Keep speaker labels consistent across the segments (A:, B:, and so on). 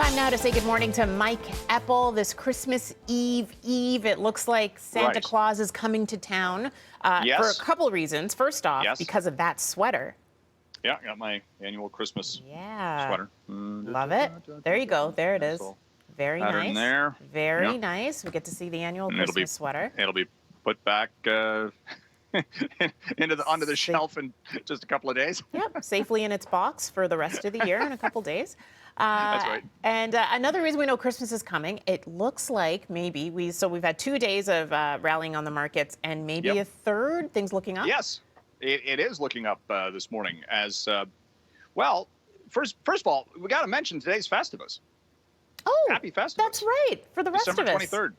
A: Time now to say good morning to Mike Eppel. This Christmas Eve, it looks like Santa Claus is coming to town for a couple reasons. First off, because of that sweater.
B: Yeah, I got my annual Christmas sweater.
A: Love it. There you go. There it is. Very nice.
B: There.
A: Very nice. We get to see the annual Christmas sweater.
B: It'll be put back onto the shelf in just a couple of days.
A: Yep, safely in its box for the rest of the year in a couple days.
B: That's right.
A: And another reason we know Christmas is coming, it looks like maybe we've had 2 days of rallying on the markets and maybe a third, things looking up.
B: Yes, it is looking up this morning as, well, first of all, we got to mention today's Festivus.
A: Oh,
B: happy Festivus.
A: That's right, for the rest
B: December
A: of us.
B: December 23rd.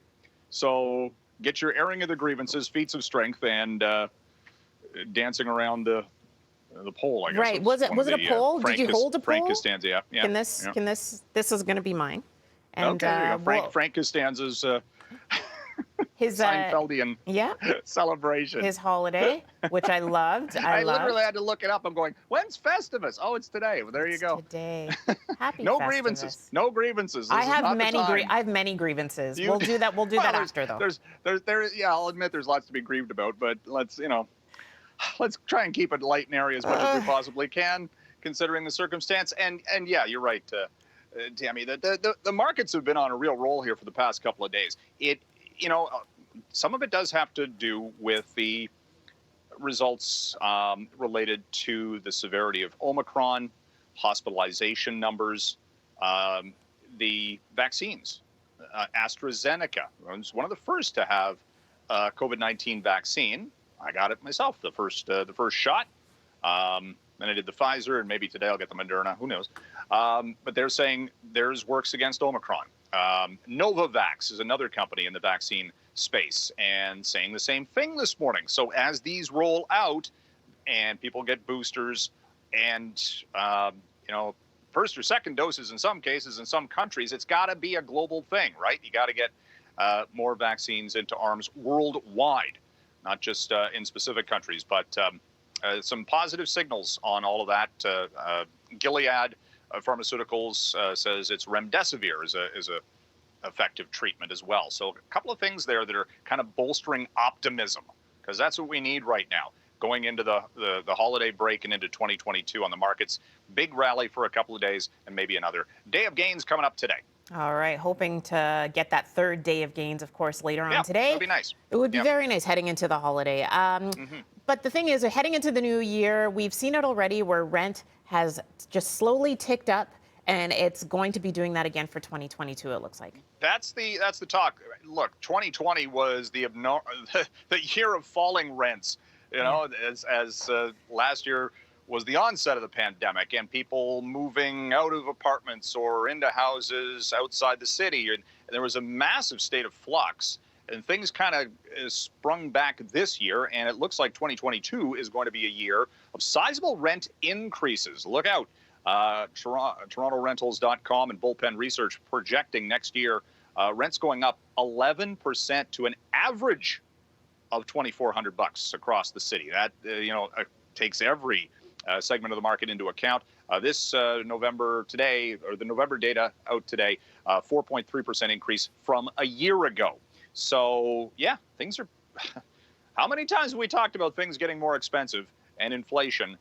B: So get your airing of the grievances, feats of strength, and dancing around the pole, I guess.
A: Right. Was it a pole? Did you hold a pole?
B: Frank Costanza, yeah.
A: This is going to be mine. And,
B: okay, there you go. Frank Costanza's
A: his
B: Seinfeldian celebration.
A: His holiday, which I loved. I
B: literally had to look it up. I'm going, when's Festivus? Oh, it's today. Well, there you go.
A: Today. Happy
B: No
A: Festivus.
B: grievances. No grievances.
A: I have many grievances. We'll do that. We'll do that after, though.
B: I'll admit there's lots to be grieved about, but let's try and keep it light and airy as much as we possibly can, considering the circumstance. And yeah, you're right, Tammy. The markets have been on a real roll here for the past couple of days. Some of it does have to do with the results related to the severity of Omicron, hospitalization numbers, the vaccines. AstraZeneca was one of the first to have a COVID-19 vaccine. I got it myself, the first shot. Then I did the Pfizer, and maybe today I'll get the Moderna. Who knows? But they're saying theirs works against Omicron. Novavax is another company in the vaccine space and saying the same thing this morning. So as these roll out and people get boosters and, first or second doses in some cases in some countries, it's got to be a global thing, right? You got to get more vaccines into arms worldwide, not just in specific countries, but some positive signals on all of that. Gilead Pharmaceuticals says it's remdesivir is a effective treatment as well. So a couple of things there that are kind of bolstering optimism, because that's what we need right now going into the holiday break and into 2022 on the markets. Big rally for a couple of days and maybe another day of gains coming up today.
A: All right, hoping to get that third day of gains, of course, later on today.
B: It would be nice.
A: It would be very nice heading into the holiday. But the thing is, heading into the new year, we've seen it already where rent has just slowly ticked up, and it's going to be doing that again for 2022, it looks like.
B: That's the talk. Look, 2020 was the year of falling rents, as last year was the onset of the pandemic and people moving out of apartments or into houses outside the city. And there was a massive state of flux. And things kind of sprung back this year. And it looks like 2022 is going to be a year of sizable rent increases. Look out. TorontoRentals.com and Bullpen Research projecting next year rents going up 11% to an average of $2,400 across the city. That, takes every segment of the market into account. This November today, or the November data out today, 4.3% increase from a year ago. So, yeah, things are... How many times have we talked about things getting more expensive and inflation?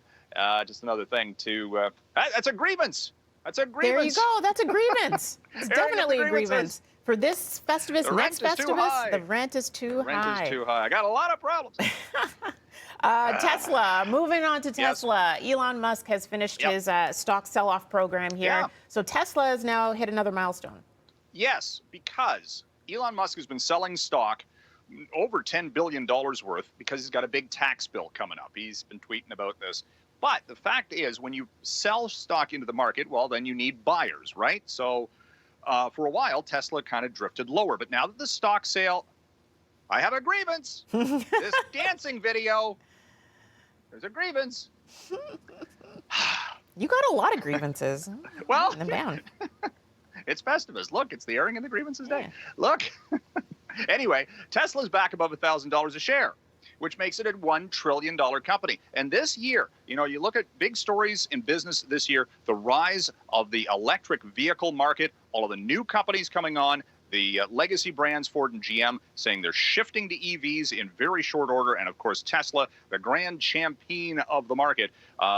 B: Just another thing to... that's a grievance. That's a grievance.
A: There you go. That's a grievance. It's definitely a grievance. For this Festivus, next Festivus, the rent is too high.
B: The rent is too high. I got a lot of problems.
A: Tesla, moving on to Tesla. Elon Musk has finished his stock sell-off program here. So Tesla has now hit another milestone.
B: Yes, because Elon Musk has been selling stock over $10 billion worth because he's got a big tax bill coming up. He's been tweeting about this. But the fact is, when you sell stock into the market, well, then you need buyers, right? So for a while, Tesla kind of drifted lower. But now that the stock sale, I have a grievance. This dancing video, there's a grievance.
A: You got a lot of grievances.
B: Well,
A: down.
B: It's Festivus. Look, it's the airing of the grievances day. Look. Anyway, Tesla's back above $1,000 a share. which makes it a $1 trillion company. And this year, you look at big stories in business this year, the rise of the electric vehicle market, all of the new companies coming on, the legacy brands, Ford and GM, saying they're shifting to EVs in very short order. And of course, Tesla, the grand champion of the market,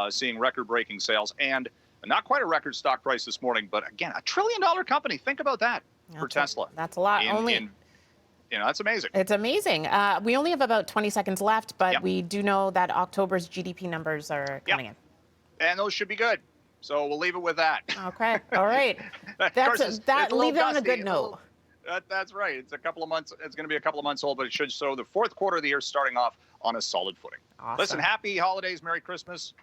B: seeing record-breaking sales and not quite a record stock price this morning, but again, $1 trillion company. Think about that for Tesla.
A: That's a lot.
B: That's amazing.
A: It's amazing. We only have about 20 seconds left, but
B: Yep.
A: we do know that October's GDP numbers are coming in.
B: And those should be good. So we'll leave it with that.
A: Okay. All right. Leave it on a good note.
B: That's right. It's a couple of months. It's going to be a couple of months old, but it should show the fourth quarter of the year starting off on a solid footing.
A: Awesome.
B: Listen, happy holidays, Merry Christmas,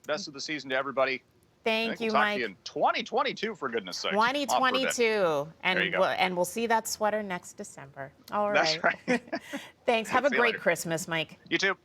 B: best of the season to everybody.
A: Thank you,
B: we'll
A: Mike.
B: Talk to you in 2022, for goodness sake.
A: 2022, and we'll see that sweater next December. All right.
B: That's right.
A: Thanks. Have a
B: See you
A: great
B: later.
A: Christmas, Mike.
B: You too.